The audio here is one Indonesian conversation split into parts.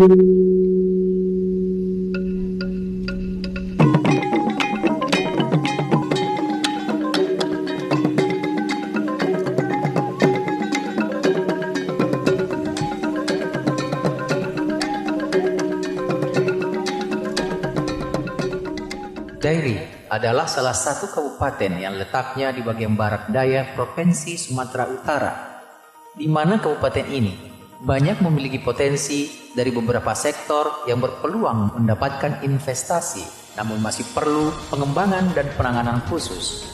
Dairi adalah salah satu kabupaten yang letaknya di bagian barat daya Provinsi Sumatera Utara, di mana kabupaten ini banyak memiliki potensi dari beberapa sektor yang berpeluang mendapatkan investasi, namun masih perlu pengembangan dan penanganan khusus.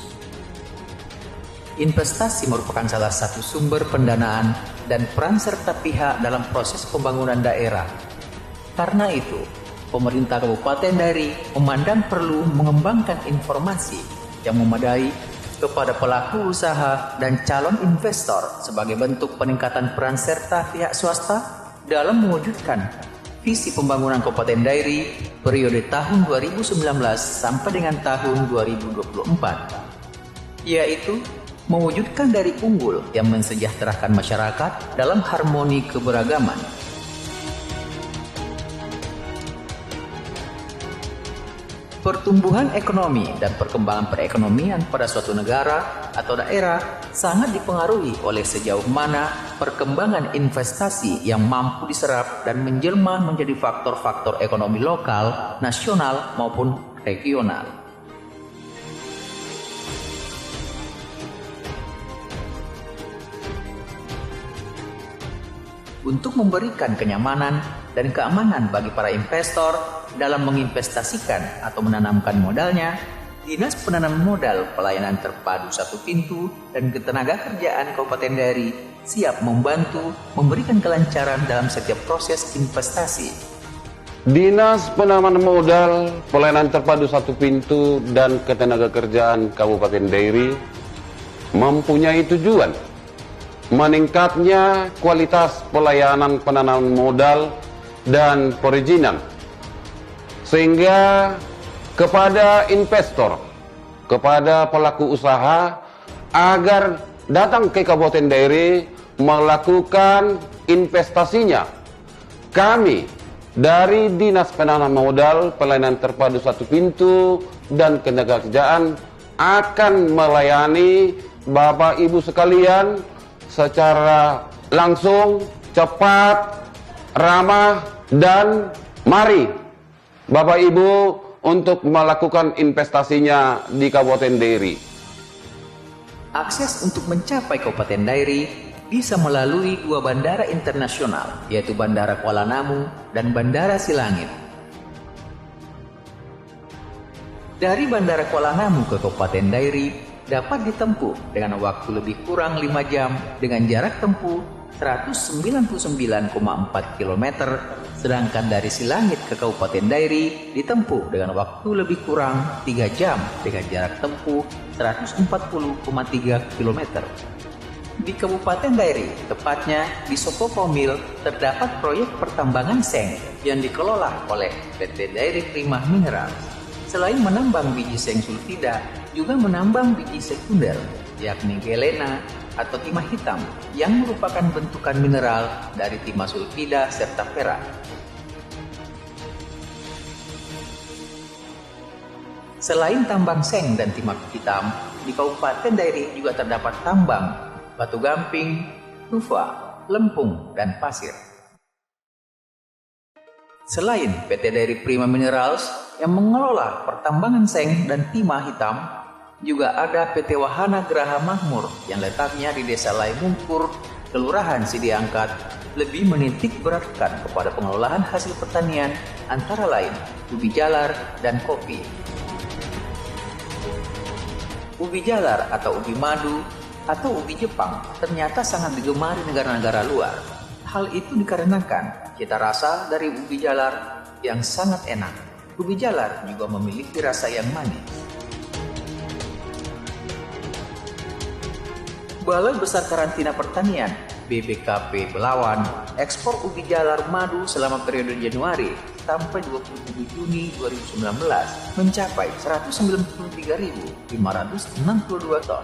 Investasi merupakan salah satu sumber pendanaan dan peran serta pihak dalam proses pembangunan daerah. Karena itu, pemerintah Kabupaten Dairi memandang perlu mengembangkan informasi yang memadai kepada pelaku usaha dan calon investor sebagai bentuk peningkatan peran serta pihak swasta dalam mewujudkan visi pembangunan Kabupaten Dairi periode tahun 2019 sampai dengan tahun 2024, yaitu mewujudkan Dairi unggul yang mensejahterakan masyarakat dalam harmoni keberagaman. Pertumbuhan ekonomi dan perkembangan perekonomian pada suatu negara atau daerah sangat dipengaruhi oleh sejauh mana perkembangan investasi yang mampu diserap dan menjelma menjadi faktor-faktor ekonomi lokal, nasional maupun regional. Untuk memberikan kenyamanan dan keamanan bagi para investor dalam menginvestasikan atau menanamkan modalnya, Dinas Penanaman Modal Pelayanan Terpadu Satu Pintu dan Ketenagakerjaan Kabupaten Dairi siap membantu memberikan kelancaran dalam setiap proses investasi. Dinas Penanaman Modal Pelayanan Terpadu Satu Pintu dan Ketenagakerjaan Kabupaten Dairi mempunyai tujuan meningkatnya kualitas pelayanan penanaman modal dan perizinan, sehingga kepada investor, kepada pelaku usaha agar datang ke Kabupaten Dairi melakukan investasinya. Kami dari Dinas Penanaman Modal Pelayanan Terpadu Satu Pintu dan Ketenagakerjaan akan melayani Bapak Ibu sekalian secara langsung, cepat, ramah, dan mari Bapak Ibu untuk melakukan investasinya di Kabupaten Dairi. Akses untuk mencapai Kabupaten Dairi bisa melalui dua bandara internasional, yaitu Bandara Kuala Namu dan Bandara Silangit. Dari Bandara Kuala Namu ke Kabupaten Dairi dapat ditempuh dengan waktu lebih kurang 5 jam dengan jarak tempuh 199,4 km, sedangkan dari Silangit ke Kabupaten Dairi ditempuh dengan waktu lebih kurang 3 jam dengan jarak tempuh 140,3 km. Di Kabupaten Dairi, tepatnya di Sokopomil, terdapat proyek pertambangan seng yang dikelola oleh PT Dairi Prima Mineral. Selain menambang biji seng sulfida, juga menambang biji sekunder, yakni galena atau timah hitam, yang merupakan bentukan mineral dari timah sulfida serta perak. Selain tambang seng dan timah hitam, di Kabupaten Dairi juga terdapat tambang batu gamping, tufa, lempung, dan pasir. Selain PT Dairi Prima Minerals yang mengelola pertambangan seng dan timah hitam, juga ada PT Wahana Geraha Makmur yang letaknya di Desa Laimungkur, Kelurahan Sidi Angkat, lebih menitik beratkan kepada pengelolaan hasil pertanian antara lain ubi jalar dan kopi. Ubi jalar atau ubi madu atau ubi Jepang ternyata sangat digemari negara-negara luar. Hal itu dikarenakan cita rasa dari ubi jalar yang sangat enak. Ubi jalar juga memiliki rasa yang manis. Balai Besar Karantina Pertanian BBKP Belawan ekspor ubi jalar madu selama periode Januari sampai 27 Juni 2019 mencapai 193.562 ton.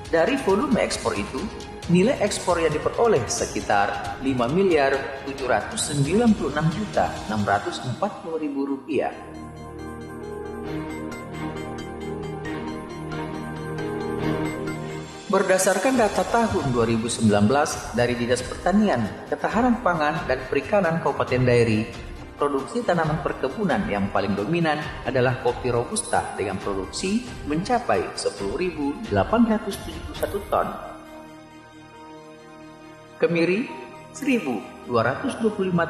Dari volume ekspor itu, Nilai ekspor yang diperoleh sekitar Rp5.796.640.000. Berdasarkan data tahun 2019 dari Dinas Pertanian, Ketahanan Pangan dan Perikanan Kabupaten Dairi, produksi tanaman perkebunan yang paling dominan adalah kopi Robusta dengan produksi mencapai 10.871 ton. Kemiri 1.225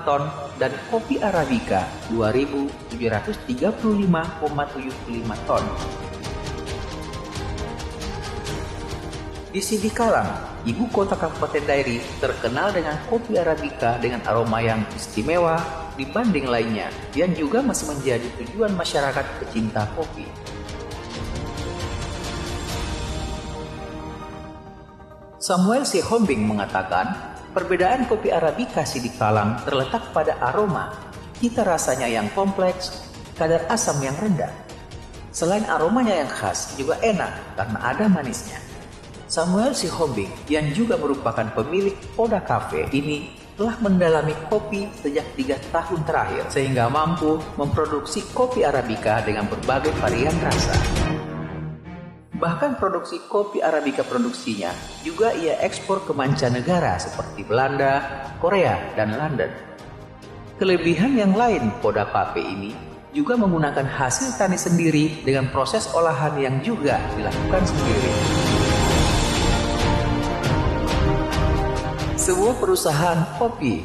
ton dan kopi Arabica 2.735,75 ton. Di Sidikalang, ibu kota Kabupaten Dairi, terkenal dengan kopi Arabica dengan aroma yang istimewa dibanding lainnya, yang juga masih menjadi tujuan masyarakat pecinta kopi. Samuel C. Hombing mengatakan, perbedaan kopi Arabica Sidikalang terletak pada aroma, cita rasanya yang kompleks, kadar asam yang rendah. Selain aromanya yang khas, juga enak karena ada manisnya. Samuel C. Hombing, yang juga merupakan pemilik Oda Cafe ini, telah mendalami kopi sejak 3 tahun terakhir, sehingga mampu memproduksi kopi Arabica dengan berbagai varian rasa. Bahkan produksi kopi Arabica produksinya juga ia ekspor ke mancanegara seperti Belanda, Korea, dan London. Kelebihan yang lain Oda Cafe ini juga menggunakan hasil tani sendiri dengan proses olahan yang juga dilakukan sendiri. Sebuah perusahaan kopi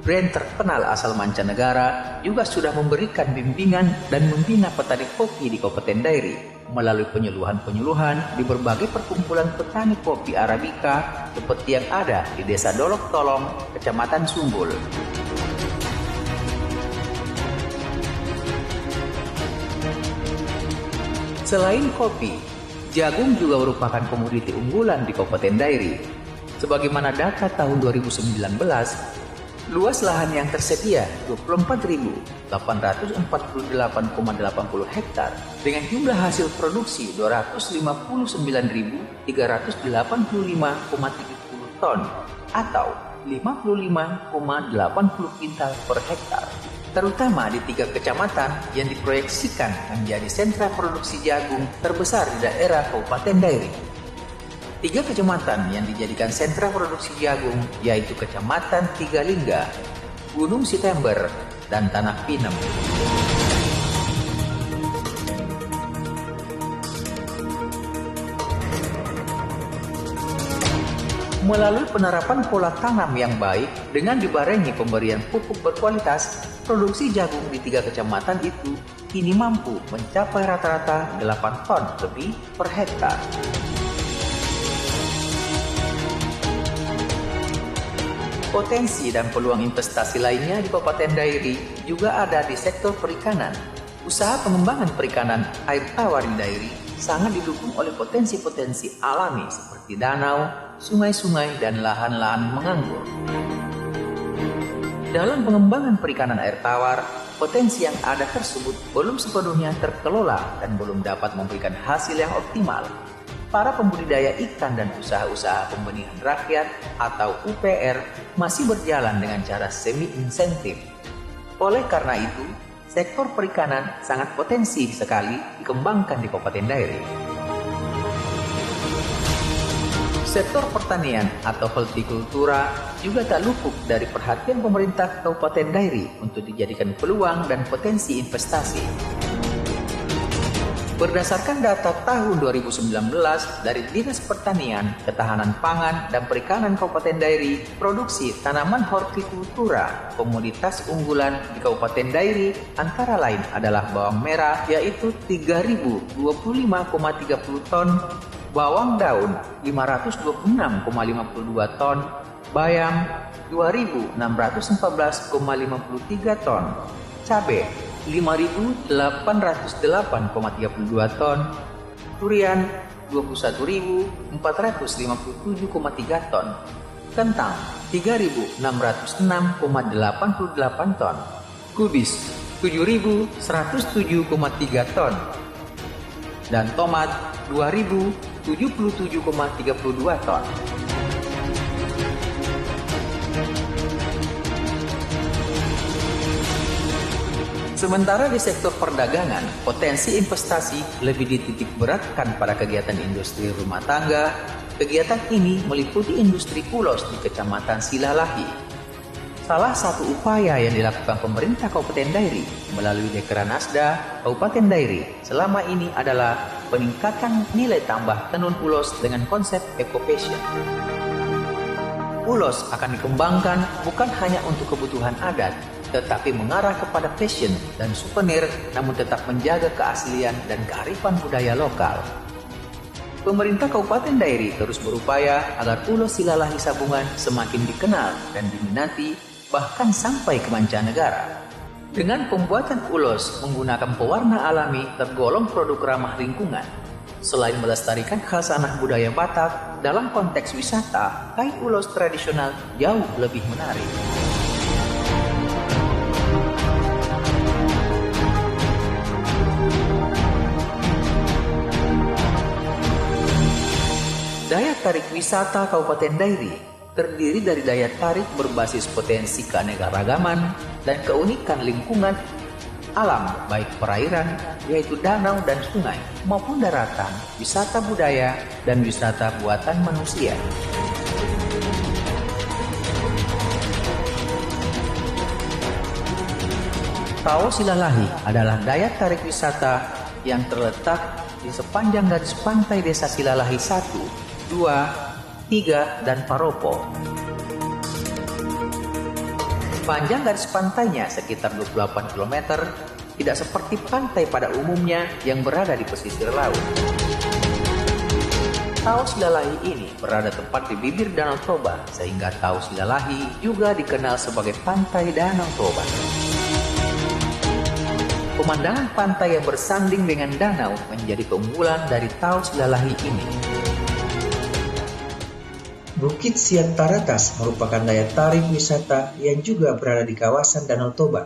brand terkenal asal mancanegara juga sudah memberikan bimbingan dan membina petani kopi di Kabupaten Dairi melalui penyuluhan-penyuluhan di berbagai perkumpulan petani kopi Arabica seperti yang ada di Desa Dolok Tolong, Kecamatan Sumbul. Selain kopi, jagung juga merupakan komoditi unggulan di Kabupaten Dairi. Sebagaimana data tahun 2019, luas lahan yang tersedia 24.848,80 hektar dengan jumlah hasil produksi 259.385,70 ton atau 55,80 kintal per hektar. Terutama di 3 kecamatan yang diproyeksikan menjadi sentra produksi jagung terbesar di daerah Kabupaten Dairi. 3 kecamatan yang dijadikan sentra produksi jagung yaitu Kecamatan Tigalingga, Gunung Sitember, dan Tanah Pinem. Melalui penerapan pola tanam yang baik dengan dibarengi pemberian pupuk berkualitas, produksi jagung di 3 kecamatan itu kini mampu mencapai rata-rata 8 ton lebih per hektar. Potensi dan peluang investasi lainnya di Kabupaten Dairi juga ada di sektor perikanan. Usaha pengembangan perikanan air tawar di Dairi sangat didukung oleh potensi-potensi alami seperti danau, sungai-sungai, dan lahan-lahan menganggur. Dalam pengembangan perikanan air tawar, potensi yang ada tersebut belum sepenuhnya terkelola dan belum dapat memberikan hasil yang optimal. Para pembudidaya ikan dan usaha-usaha pembenihan rakyat atau UPR masih berjalan dengan cara semi-insentif. Oleh karena itu, sektor perikanan sangat potensi sekali dikembangkan di Kabupaten Dairi. Sektor pertanian atau hortikultura juga tak luput dari perhatian pemerintah Kabupaten Dairi untuk dijadikan peluang dan potensi investasi. Berdasarkan data tahun 2019 dari Dinas Pertanian, Ketahanan Pangan, dan Perikanan Kabupaten Dairi, produksi tanaman hortikultura komoditas unggulan di Kabupaten Dairi antara lain adalah bawang merah yaitu 3.025,30 ton, bawang daun 526,52 ton, bayam 2.614,53 ton, cabai 5.808,32 ton, durian 21.457,3 ton, kentang 3.606,88 ton, kubis 7.107,3 ton, dan tomat 2.077,32 ton. Sementara di sektor perdagangan, potensi investasi lebih dititik beratkan pada kegiatan industri rumah tangga. Kegiatan ini meliputi industri ulos di Kecamatan Silalahi. Salah satu upaya yang dilakukan pemerintah Kabupaten Dairi melalui Dekranasda Kabupaten Dairi selama ini adalah peningkatan nilai tambah tenun ulos dengan konsep eco-fashion. Ulos akan dikembangkan bukan hanya untuk kebutuhan adat, tetapi mengarah kepada fashion dan souvenir, namun tetap menjaga keaslian dan kearifan budaya lokal. Pemerintah Kabupaten Dairi terus berupaya agar ulos Silalahi Sabungan semakin dikenal dan diminati, bahkan sampai ke mancanegara. Dengan pembuatan ulos menggunakan pewarna alami tergolong produk ramah lingkungan. Selain melestarikan khasanah budaya Batak, dalam konteks wisata, kain ulos tradisional jauh lebih menarik. Daya tarik wisata Kabupaten Dairi terdiri dari daya tarik berbasis potensi keanekaragaman dan keunikan lingkungan alam, baik perairan, yaitu danau dan sungai, maupun daratan, wisata budaya, dan wisata buatan manusia. Taos Silalahi adalah daya tarik wisata yang terletak di sepanjang garis pantai Desa Silalahi 1, 2, 3, dan Paropo. Panjang garis pantainya sekitar 28 km, tidak seperti pantai pada umumnya yang berada di pesisir laut. Taos Silalahi ini berada tepat di bibir Danau Toba, sehingga Taos Silalahi juga dikenal sebagai Pantai Danau Toba. Pemandangan pantai yang bersanding dengan danau menjadi keunggulan dari Taos Silalahi ini. Bukit Siat Taratas merupakan daya tarik wisata yang juga berada di kawasan Danau Toba.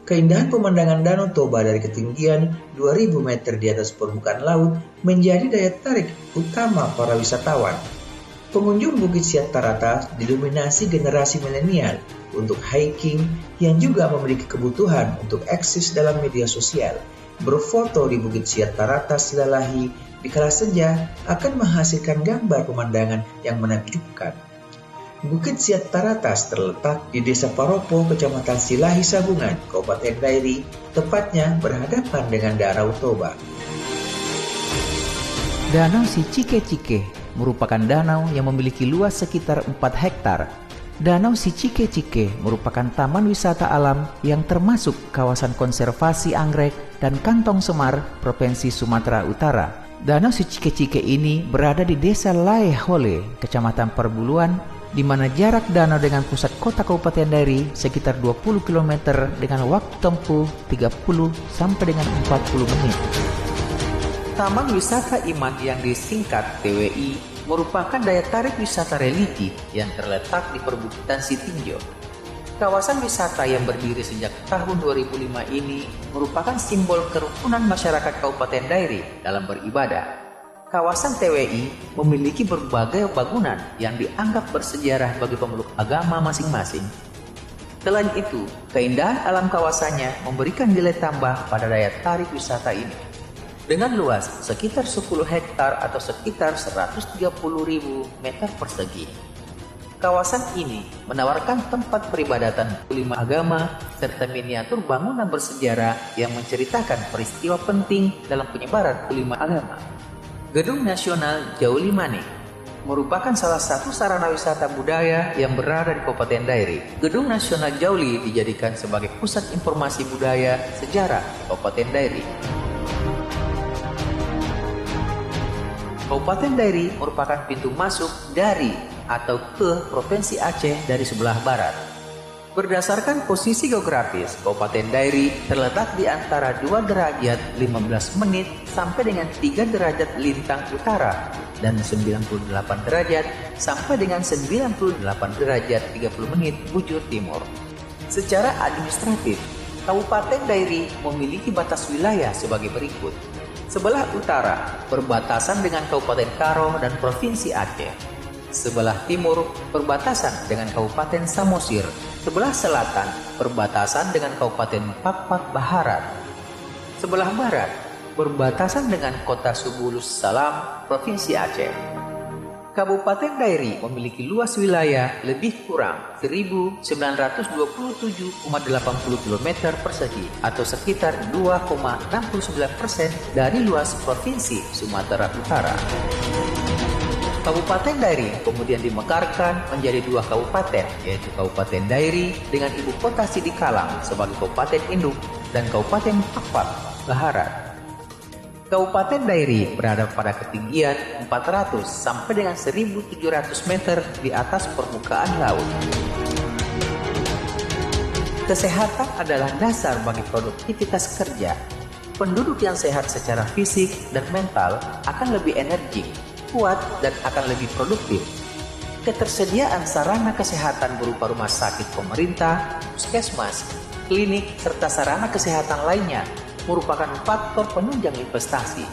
Keindahan pemandangan Danau Toba dari ketinggian 2000 meter di atas permukaan laut menjadi daya tarik utama para wisatawan. Pengunjung Bukit Siat Taratas didominasi generasi milenial untuk hiking yang juga memiliki kebutuhan untuk eksis dalam media sosial. Berfoto di Bukit Siat Taratas Silalahi di kala senja akan menghasilkan gambar pemandangan yang menakjubkan. Bukit Siat Taratas terletak di Desa Paropo, Kecamatan Silalahi Sabungan, Kabupaten Dairi, tepatnya berhadapan dengan Danau Toba. Danau Sicike-Cike merupakan danau yang memiliki luas sekitar 4 hektar. Danau Sicike-Cike merupakan taman wisata alam yang termasuk kawasan konservasi anggrek dan kantong semar Provinsi Sumatera Utara. Danau Sicike-Cike ini berada di Desa Laehole, Kecamatan Perbuluan, di mana jarak danau dengan pusat kota Kabupaten Dairi sekitar 20 km dengan waktu tempuh 30 sampai dengan 40 menit. Taman Wisata Iman yang disingkat TWI merupakan daya tarik wisata religi yang terletak di perbukitan Sitinjo. Kawasan wisata yang berdiri sejak tahun 2005 ini merupakan simbol kerukunan masyarakat Kabupaten Dairi dalam beribadah. Kawasan TWI memiliki berbagai bangunan yang dianggap bersejarah bagi pemeluk agama masing-masing. Selain itu, keindahan alam kawasannya memberikan nilai tambah pada daya tarik wisata ini. Dengan luas sekitar 10 hektar atau sekitar 130.000 meter persegi. Kawasan ini menawarkan tempat peribadatan 5 agama serta miniatur bangunan bersejarah yang menceritakan peristiwa penting dalam penyebaran 5 agama. Gedung Nasional Jauli Mane merupakan salah satu sarana wisata budaya yang berada di Kabupaten Dairi. Gedung Nasional Jauli dijadikan sebagai pusat informasi budaya sejarah Kabupaten Dairi. Kabupaten Dairi merupakan pintu masuk dari atau ke Provinsi Aceh dari sebelah barat. Berdasarkan posisi geografis, Kabupaten Dairi terletak di antara 2 derajat 15 menit sampai dengan 3 derajat lintang utara dan 98 derajat sampai dengan 98 derajat 30 menit bujur timur. Secara administratif, Kabupaten Dairi memiliki batas wilayah sebagai berikut. Sebelah utara berbatasan dengan Kabupaten Karo dan Provinsi Aceh. Sebelah timur berbatasan dengan Kabupaten Samosir Sebelah selatan berbatasan dengan Kabupaten Pakpak Baharat. Sebelah barat berbatasan dengan Kota Subulus Salam, Provinsi Aceh. Kabupaten Dairi memiliki luas wilayah lebih kurang 1.927,80 km persegi atau sekitar 2,69% dari luas Provinsi Sumatera Utara. Kabupaten Dairi kemudian dimekarkan menjadi dua kabupaten, yaitu Kabupaten Dairi dengan ibu kota Sidikalang sebagai kabupaten induk dan Kabupaten Pakpak Baharat. Kabupaten Dairi berada pada ketinggian 400 sampai dengan 1.700 meter di atas permukaan laut. Kesehatan adalah dasar bagi produktivitas kerja. Penduduk yang sehat secara fisik dan mental akan lebih energik, kuat, dan akan lebih produktif. Ketersediaan sarana kesehatan berupa rumah sakit pemerintah, puskesmas, klinik, serta sarana kesehatan lainnya merupakan faktor penunjang investasi.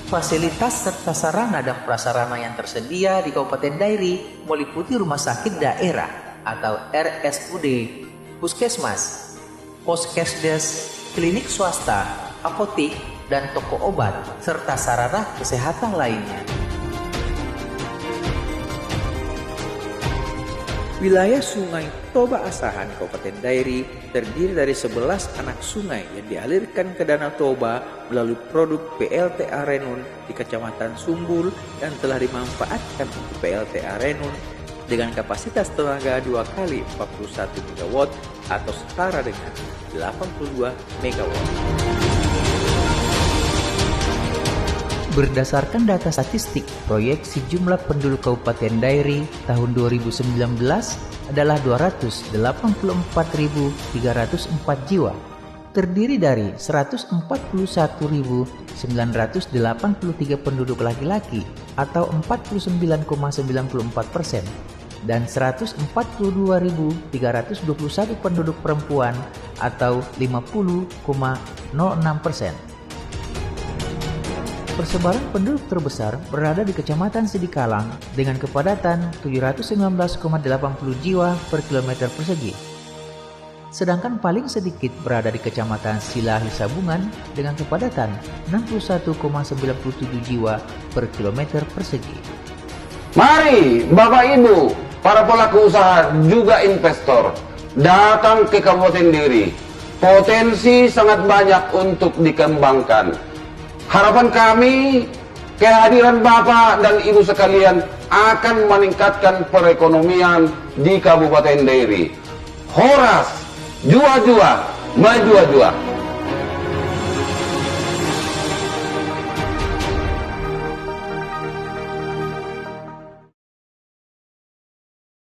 Fasilitas serta sarana dan prasarana yang tersedia di Kabupaten Dairi meliputi rumah sakit daerah atau RSUD, puskesmas, poskesdes, klinik swasta, apotik, dan toko obat, serta sarana kesehatan lainnya. Wilayah Sungai Toba Asahan Kabupaten Dairi terdiri dari 11 anak sungai yang dialirkan ke Danau Toba melalui produk PLTA Renun di Kecamatan Sumbul dan telah dimanfaatkan untuk PLTA Renun dengan kapasitas tenaga 2 kali 41 MW atau setara dengan 82 MW. Berdasarkan data statistik, proyeksi jumlah penduduk Kabupaten Dairi tahun 2019 adalah 284.304 jiwa, terdiri dari 141.983 penduduk laki-laki atau 49,94% dan 142.321 penduduk perempuan atau 50,06%. Persebaran penduduk terbesar berada di Kecamatan Sidikalang dengan kepadatan 719,80 jiwa per kilometer persegi. Sedangkan paling sedikit berada di Kecamatan Silahi Sabungan dengan kepadatan 61,97 jiwa per kilometer persegi. Mari Bapak Ibu, para pelaku usaha juga investor, datang ke Kabupaten Dairi. Potensi sangat banyak untuk dikembangkan. Harapan kami, kehadiran Bapak dan Ibu sekalian akan meningkatkan perekonomian di Kabupaten Dairi. Horas, jua-jua, maju-jua.